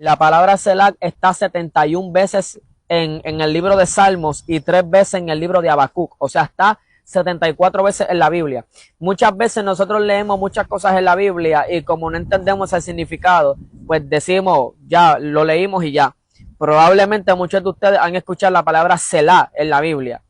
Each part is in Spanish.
La palabra Selah está 71 veces en el libro de Salmos y 3 veces en el libro de Habacuc. O sea, está 74 veces en la Biblia. Muchas veces nosotros leemos muchas cosas en la Biblia y como no entendemos el significado, pues decimos, ya, lo leímos y ya. Probablemente muchos de ustedes han escuchado la palabra Selah en la Biblia.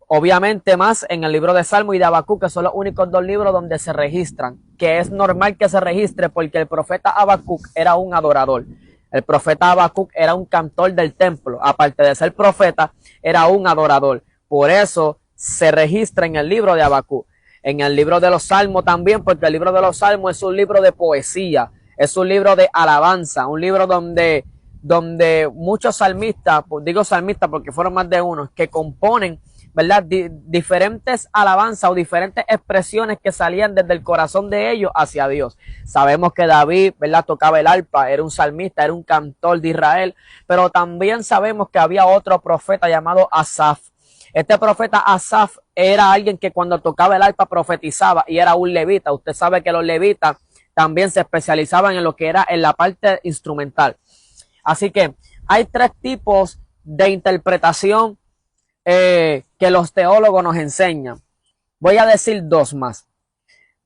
Obviamente más en el libro de Salmo y de Habacuc, que son los únicos dos libros donde se registran, que es normal que se registre porque el profeta Habacuc era un adorador. El profeta Habacuc era un cantor del templo, aparte de ser profeta, era un adorador. Por eso se registra en el libro de Habacuc. En el libro de los Salmos también, porque el libro de los Salmos es un libro de poesía, es un libro de alabanza, un libro donde muchos salmistas, digo salmistas porque fueron más de uno, que componen, ¿verdad? Diferentes alabanzas o diferentes expresiones que salían desde el corazón de ellos hacia Dios. Sabemos que David, ¿verdad? Tocaba el arpa, era un salmista, era un cantor de Israel, pero también sabemos que había otro profeta llamado Asaf. Este profeta Asaf era alguien que cuando tocaba el arpa profetizaba y era un levita. Usted sabe que los levitas también se especializaban en lo que era en la parte instrumental. Así que hay 3 tipos de interpretación que los teólogos nos enseñan. Voy a decir 2 más,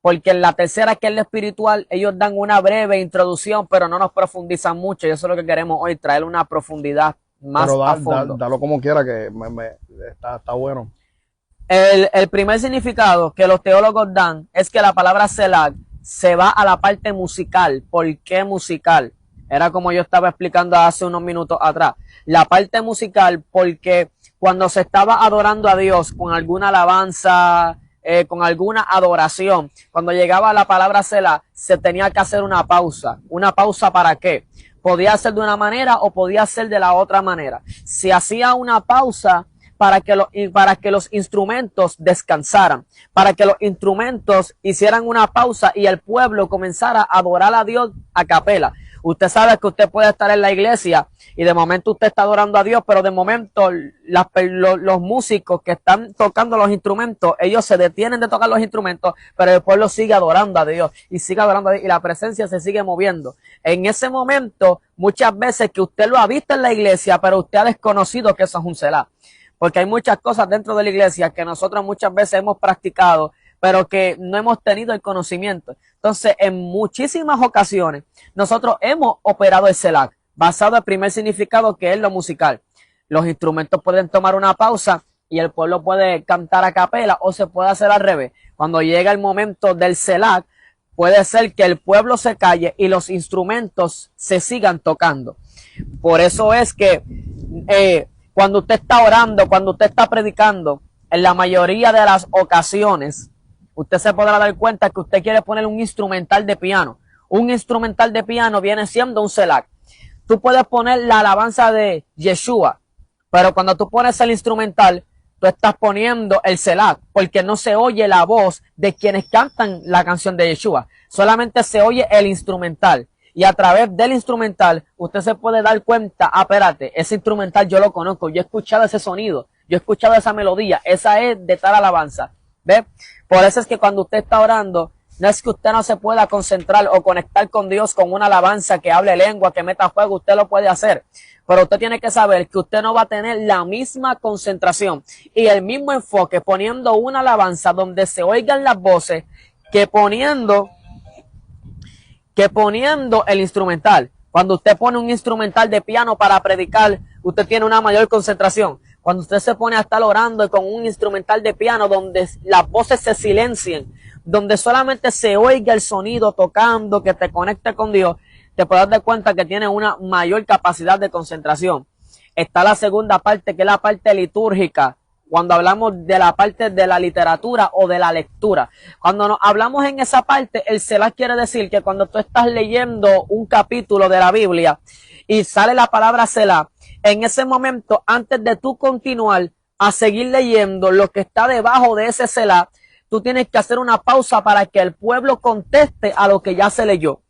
porque en la tercera, que es la espiritual, ellos dan una breve introducción, pero no nos profundizan mucho, y eso es lo que queremos hoy, traer una profundidad más a fondo. Dalo como quiera, que está bueno. El primer significado que los teólogos dan es que la palabra Selah se va a la parte musical. ¿Por qué musical? Era como yo estaba explicando hace unos minutos atrás. La parte musical porque cuando se estaba adorando a Dios con alguna alabanza, con alguna adoración, cuando llegaba la palabra Selah, se tenía que hacer una pausa. ¿Una pausa para qué? Podía ser de una manera o podía ser de la otra manera. Se hacía una pausa para que los instrumentos descansaran, para que los instrumentos hicieran una pausa y el pueblo comenzara a adorar a Dios a capela. Usted sabe que usted puede estar en la iglesia y de momento usted está adorando a Dios, pero de momento los músicos que están tocando los instrumentos, ellos se detienen de tocar los instrumentos, pero el pueblo sigue adorando a Dios y sigue adorando a Dios y la presencia se sigue moviendo. En ese momento, muchas veces que usted lo ha visto en la iglesia, pero usted ha desconocido que eso es un Selah. Porque hay muchas cosas dentro de la iglesia que nosotros muchas veces hemos practicado, pero que no hemos tenido el conocimiento. Entonces, en muchísimas ocasiones, nosotros hemos operado el Selah, basado en el primer significado, que es lo musical. Los instrumentos pueden tomar una pausa y el pueblo puede cantar a capela, o se puede hacer al revés. Cuando llega el momento del Selah, puede ser que el pueblo se calle y los instrumentos se sigan tocando. Por eso es que cuando usted está orando, cuando usted está predicando, en la mayoría de las ocasiones, usted se podrá dar cuenta que usted quiere poner un instrumental de piano. Un instrumental de piano viene siendo un Selah. Tú puedes poner la alabanza de Yeshua, pero cuando tú pones el instrumental, tú estás poniendo el Selah, porque no se oye la voz de quienes cantan la canción de Yeshua. Solamente se oye el instrumental. Y a través del instrumental, usted se puede dar cuenta, espérate, ese instrumental yo lo conozco, yo he escuchado ese sonido, yo he escuchado esa melodía, esa es de tal alabanza. ¿Ve? Por eso es que cuando usted está orando, no es que usted no se pueda concentrar o conectar con Dios con una alabanza que hable lengua, que meta fuego, usted lo puede hacer. Pero usted tiene que saber que usted no va a tener la misma concentración y el mismo enfoque poniendo una alabanza donde se oigan las voces que poniendo el instrumental. Cuando usted pone un instrumental de piano para predicar, usted tiene una mayor concentración. Cuando usted se pone a estar orando con un instrumental de piano donde las voces se silencien, donde solamente se oiga el sonido tocando, que te conecte con Dios, te puedes dar cuenta que tiene una mayor capacidad de concentración. Está la segunda parte, que es la parte litúrgica, cuando hablamos de la parte de la literatura o de la lectura. Cuando nos hablamos en esa parte, el Selah quiere decir que cuando tú estás leyendo un capítulo de la Biblia y sale la palabra Selah, en ese momento, antes de tú continuar a seguir leyendo lo que está debajo de ese Selah, tú tienes que hacer una pausa para que el pueblo conteste a lo que ya se leyó.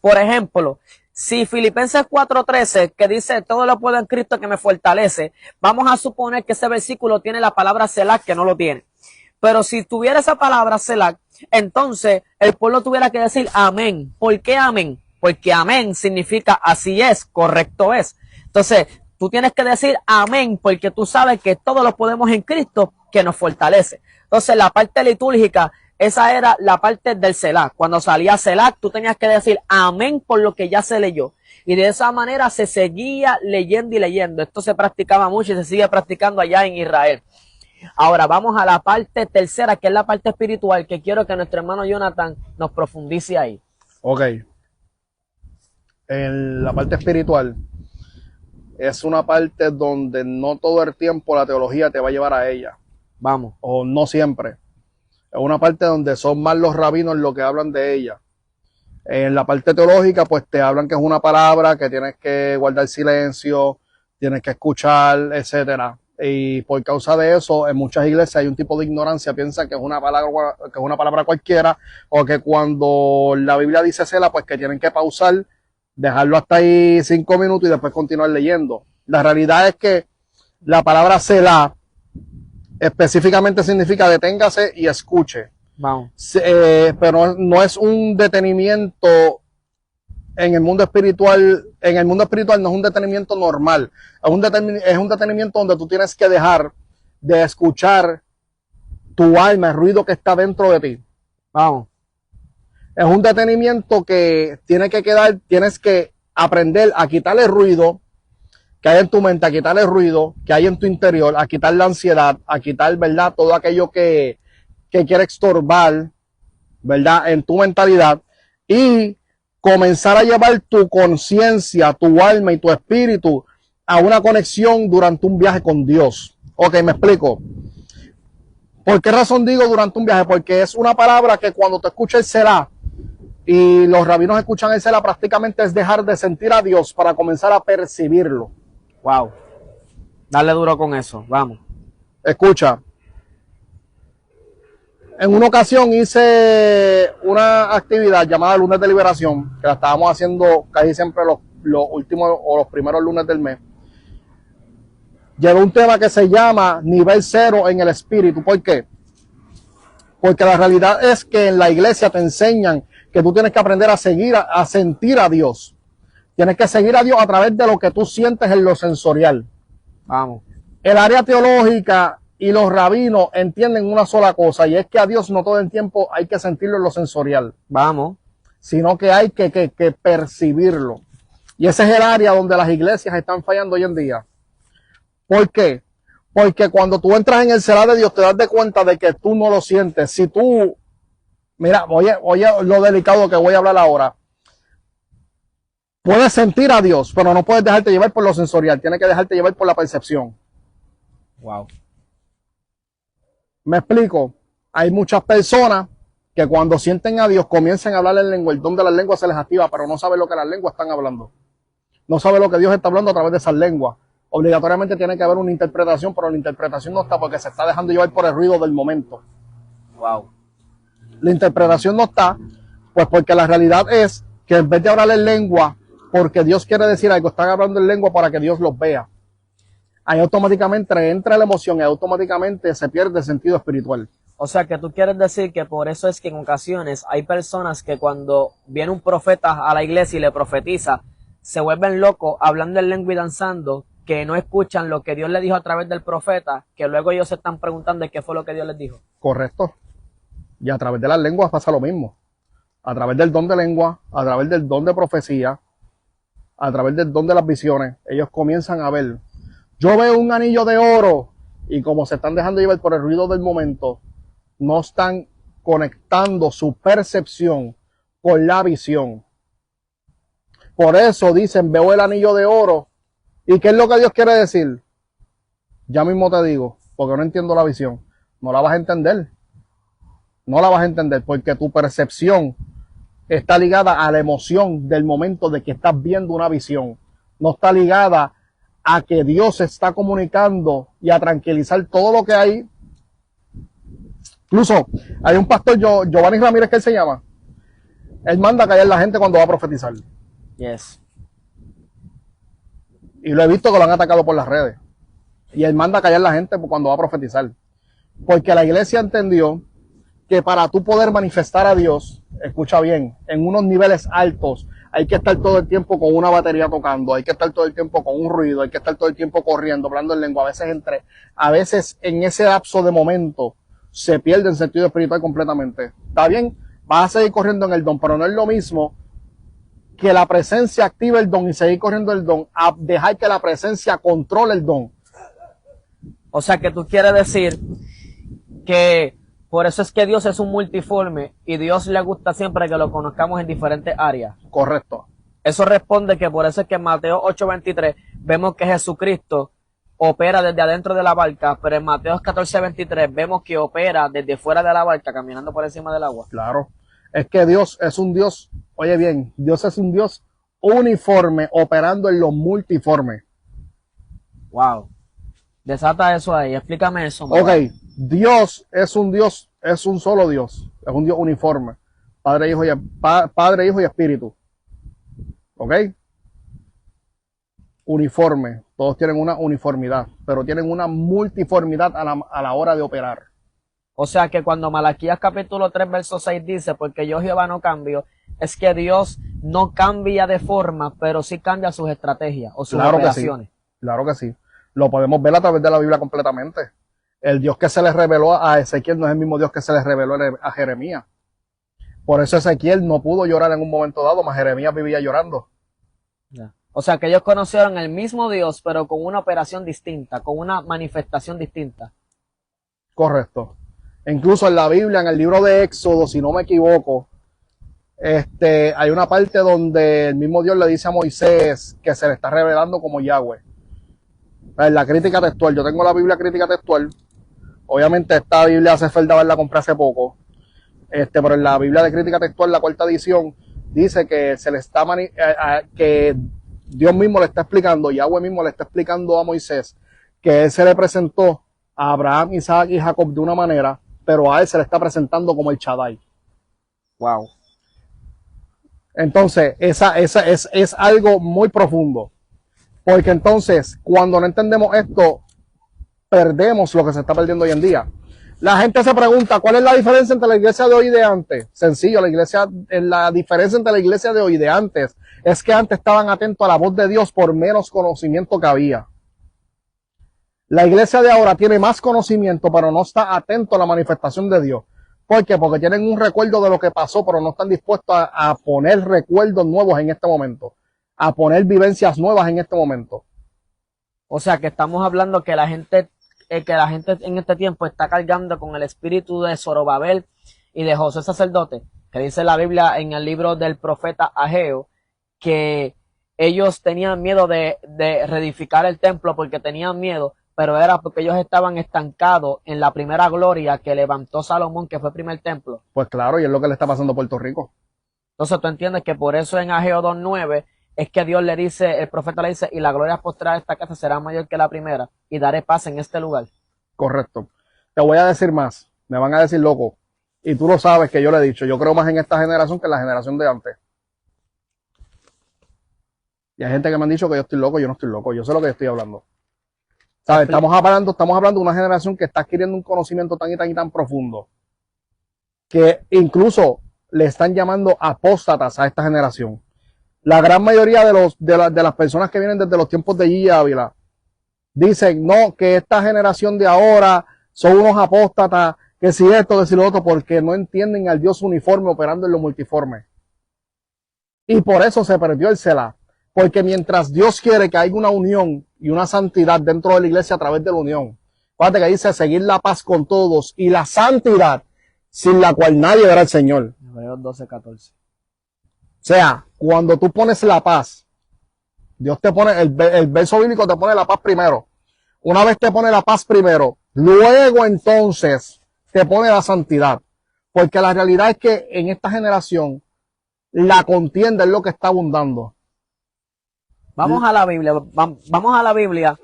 Por ejemplo, si Filipenses 4:13, que dice todo lo puedo en Cristo que me fortalece, vamos a suponer que ese versículo tiene la palabra Selah, que no lo tiene. Pero si tuviera esa palabra Selah, entonces el pueblo tuviera que decir amén. ¿Por qué amén? porque amén significa así es, correcto es. Entonces, tú tienes que decir amén porque tú sabes que todo lo podemos en Cristo que nos fortalece. Entonces, la parte litúrgica, esa era la parte del Selah. Cuando salía Selah, tú tenías que decir amén por lo que ya se leyó. Y de esa manera se seguía leyendo y leyendo. Esto se practicaba mucho y se sigue practicando allá en Israel. Ahora vamos a la parte tercera, que es la parte espiritual, que quiero que nuestro hermano Jonathan nos profundice ahí. Ok. En la parte espiritual es una parte donde no todo el tiempo la teología te va a llevar a ella. Vamos. O no siempre. Es una parte donde son más los rabinos los que hablan de ella. En la parte teológica, pues te hablan que es una palabra, que tienes que guardar silencio, tienes que escuchar, etcétera. Y por causa de eso, en muchas iglesias hay un tipo de ignorancia, piensan que es una palabra cualquiera, o que cuando la Biblia dice Selah, pues que tienen que pausar, dejarlo hasta ahí 5 minutos y después continuar leyendo. La realidad es que la palabra Selah específicamente significa deténgase y escuche. Vamos. Pero no es un detenimiento en el mundo espiritual. En el mundo espiritual no es un detenimiento normal. Es un detenimiento donde tú tienes que dejar de escuchar tu alma, el ruido que está dentro de ti. Vamos. Es un detenimiento que tienes que aprender a quitar el ruido que hay en tu mente, a quitar el ruido que hay en tu interior, a quitar la ansiedad, a quitar, ¿verdad?, todo aquello que quiere estorbar, ¿verdad?, en tu mentalidad, y comenzar a llevar tu conciencia, tu alma y tu espíritu a una conexión durante un viaje con Dios. Ok, me explico. ¿Por qué razón digo durante un viaje? Porque es una palabra que cuando te escuchas el Selah, y los rabinos escuchan el Selah, prácticamente es dejar de sentir a Dios para comenzar a percibirlo. Wow. Dale duro con eso. Vamos. Escucha. En una ocasión hice una actividad llamada Lunes de Liberación, que la estábamos haciendo casi siempre los últimos o los primeros lunes del mes. Llevé un tema que se llama Nivel Cero en el Espíritu. ¿Por qué? Porque la realidad es que en la iglesia te enseñan que tú tienes que aprender a sentir a Dios. Tienes que seguir a Dios a través de lo que tú sientes en lo sensorial. Vamos. El área teológica y los rabinos entienden una sola cosa, y es que a Dios no todo el tiempo hay que sentirlo en lo sensorial. Vamos. Sino que hay que percibirlo. Y ese es el área donde las iglesias están fallando hoy en día. ¿Por qué? Porque cuando tú entras en el Selah de Dios te das de cuenta de que tú no lo sientes. Si tú, mira, oye lo delicado que voy a hablar ahora. Puedes sentir a Dios, pero no puedes dejarte llevar por lo sensorial. Tienes que dejarte llevar por la percepción. Wow. Me explico. Hay muchas personas que cuando sienten a Dios comienzan a hablar en lengua. El don de las lenguas se les activa, pero no saben lo que las lenguas están hablando. No saben lo que Dios está hablando a través de esas lenguas. Obligatoriamente tiene que haber una interpretación, pero la interpretación no está porque se está dejando llevar por el ruido del momento. Wow. La interpretación no está, pues porque la realidad es que en vez de hablar en lengua, porque Dios quiere decir algo, están hablando en lengua para que Dios los vea. Ahí automáticamente entra la emoción y automáticamente se pierde el sentido espiritual. O sea que tú quieres decir que por eso es que en ocasiones hay personas que cuando viene un profeta a la iglesia y le profetiza, se vuelven locos hablando en lengua y danzando, que no escuchan lo que Dios les dijo a través del profeta, que luego ellos se están preguntando qué fue lo que Dios les dijo. Correcto. Y a través de las lenguas pasa lo mismo. A través del don de lengua, a través del don de profecía, a través del don de las visiones, ellos comienzan a ver. Yo veo un anillo de oro, y como se están dejando llevar por el ruido del momento, no están conectando su percepción con la visión. Por eso dicen, veo el anillo de oro. ¿Y qué es lo que Dios quiere decir? Ya mismo te digo, porque no entiendo la visión. No la vas a entender. No la vas a entender porque tu percepción está ligada a la emoción del momento de que estás viendo una visión. No está ligada a que Dios se está comunicando y a tranquilizar todo lo que hay. Incluso hay un pastor, Giovanni Ramírez, que él se llama. Él manda a callar a la gente cuando va a profetizar. Yes. Y lo he visto que lo han atacado por las redes. Y él manda a callar a la gente cuando va a profetizar. Porque la iglesia entendió que para tú poder manifestar a Dios, escucha bien, en unos niveles altos, hay que estar todo el tiempo con una batería tocando, hay que estar todo el tiempo con un ruido, hay que estar todo el tiempo corriendo, hablando en lengua. A veces en ese lapso de momento se pierde el sentido espiritual completamente. Está bien, vas a seguir corriendo en el don, pero no es lo mismo que la presencia active el don y seguir corriendo el don, a dejar que la presencia controle el don. O sea que tú quieres decir que por eso es que Dios es un multiforme y Dios le gusta siempre que lo conozcamos en diferentes áreas. Correcto. Eso responde que por eso es que en Mateo 8:23 vemos que Jesucristo opera desde adentro de la barca, pero en Mateo 14:23 vemos que opera desde fuera de la barca, caminando por encima del agua. Claro. Es que Dios es un Dios, oye bien, Dios es un Dios uniforme operando en lo multiforme. Wow. Desata eso ahí, explícame eso. Ok, Dios, es un solo Dios, es un Dios uniforme, Padre, Hijo y Espíritu. Ok, uniforme, todos tienen una uniformidad, pero tienen una multiformidad a la hora de operar. O sea que cuando Malaquías capítulo 3 verso 6 dice, porque yo Jehová no cambio, es que Dios no cambia de forma, pero sí cambia sus estrategias o sus operaciones. Claro que sí. Lo podemos ver a través de la Biblia completamente. El Dios que se le reveló a Ezequiel no es el mismo Dios que se le reveló a Jeremías. Por eso Ezequiel no pudo llorar en un momento dado, mas Jeremías vivía llorando. Ya. O sea que ellos conocieron el mismo Dios, pero con una operación distinta, con una manifestación distinta. Correcto. Incluso en la Biblia, en el libro de Éxodo, si no me equivoco, hay una parte donde el mismo Dios le dice a Moisés que se le está revelando como Yahweh. En la crítica textual, yo tengo la Biblia crítica textual. Obviamente esta Biblia hace falta la compré hace poco. Pero en la Biblia de crítica textual, la cuarta edición, dice que se le está que Dios mismo le está explicando, Yahweh mismo le está explicando a Moisés que él se le presentó a Abraham, Isaac y Jacob de una manera, pero a él se le está presentando como el Shaddai. Wow. Entonces, es algo muy profundo. Porque entonces, cuando no entendemos esto, perdemos lo que se está perdiendo hoy en día. La gente se pregunta, ¿cuál es la diferencia entre la iglesia de hoy y de antes? Sencillo, la diferencia entre la iglesia de hoy y de antes es que antes estaban atentos a la voz de Dios por menos conocimiento que había. La iglesia de ahora tiene más conocimiento, pero no está atento a la manifestación de Dios. ¿Por qué? Porque tienen un recuerdo de lo que pasó, pero no están dispuestos a poner recuerdos nuevos en este momento, a poner vivencias nuevas en este momento. O sea que estamos hablando que la gente en este tiempo está cargando con el espíritu de Zorobabel y de José sacerdote, que dice la Biblia en el libro del profeta Ageo, que ellos tenían miedo de reedificar el templo porque tenían miedo, pero era porque ellos estaban estancados en la primera gloria que levantó Salomón, que fue el primer templo. Pues claro, y es lo que le está pasando a Puerto Rico. Entonces tú entiendes que por eso en Ageo 2:9 es que Dios le dice, el profeta le dice, y la gloria postrera de esta casa será mayor que la primera, y daré paz en este lugar. Correcto. Te voy a decir más, me van a decir loco, y tú lo sabes que yo le he dicho, yo creo más en esta generación que en la generación de antes. Y hay gente que me han dicho que yo estoy loco, yo no estoy loco, yo sé lo que estoy hablando. ¿Sabes? Estamos hablando de una generación que está adquiriendo un conocimiento tan y tan y tan profundo, que incluso le están llamando apóstatas a esta generación. La gran mayoría de las personas que vienen desde los tiempos de Gigi Ávila dicen, no, que esta generación de ahora son unos apóstatas, que si esto, que si lo otro, porque no entienden al Dios uniforme operando en lo multiforme. Y por eso se perdió el Selah. Porque mientras Dios quiere que haya una unión y una santidad dentro de la iglesia a través de la unión, fíjate que dice seguir la paz con todos y la santidad sin la cual nadie verá al Señor. Hebreos 12:14. O sea, cuando tú pones la paz, Dios te pone, el verso bíblico te pone la paz primero. Una vez te pone la paz primero, luego entonces te pone la santidad. Porque la realidad es que en esta generación la contienda es lo que está abundando. Vamos a la Biblia, vamos a la Biblia,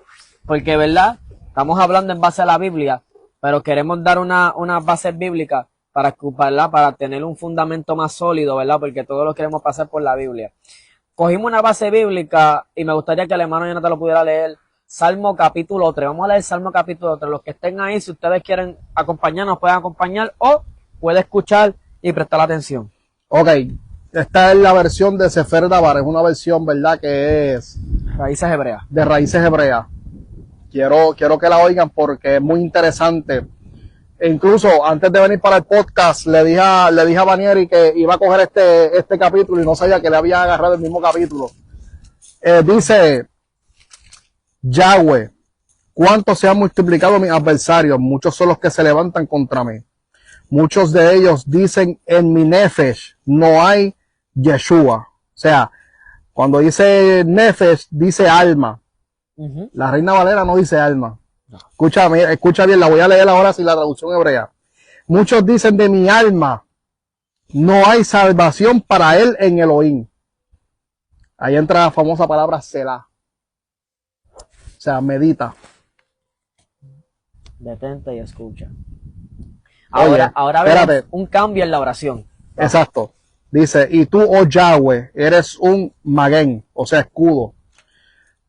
porque verdad, estamos hablando en base a la Biblia, pero queremos dar una base bíblica para tener un fundamento más sólido, ¿verdad? Porque todos lo queremos pasar por la Biblia. Cogimos una base bíblica y me gustaría que el hermano Jonathan lo pudiera leer. Salmo capítulo 3. Vamos a leer Salmo capítulo 3. Los que estén ahí, si ustedes quieren acompañarnos, pueden acompañar o pueden escuchar y prestar atención. Ok. Esta es la versión de Sefer Dabar, es una versión, ¿verdad? Que es Raíces hebreas. de raíces hebreas. Quiero que la oigan porque es muy interesante. E incluso antes de venir para el podcast, le dije a Banieri que iba a coger este capítulo y no sabía que le había agarrado el mismo capítulo. Dice Yahweh, ¿cuánto se han multiplicado mis adversarios? Muchos son los que se levantan contra mí. Muchos de ellos dicen en mi nefesh no hay Yeshua. O sea, cuando dice nefesh, dice alma. La Reina Valera no dice alma. Escucha bien, la voy a leer ahora sin la traducción hebrea. Muchos dicen de mi alma no hay salvación para él en Elohim. Ahí entra la famosa palabra Selah. O sea, medita. Detente y escucha. Oye, Ahora espérate. vemos un cambio en la oración. Exacto. Dice, y tú, oh Yahweh, eres un magén, o sea, escudo.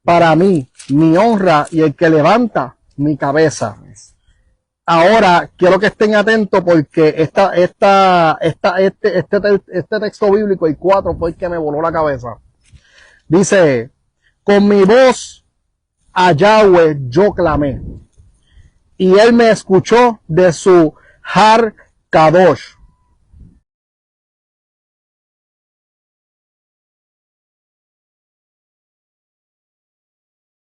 Para mí, mi honra y el que levanta mi cabeza. Ahora, quiero que estén atentos porque este texto bíblico, el 4, fue el que me voló la cabeza. Dice, con mi voz a Yahweh yo clamé, y él me escuchó de su Har Kadosh.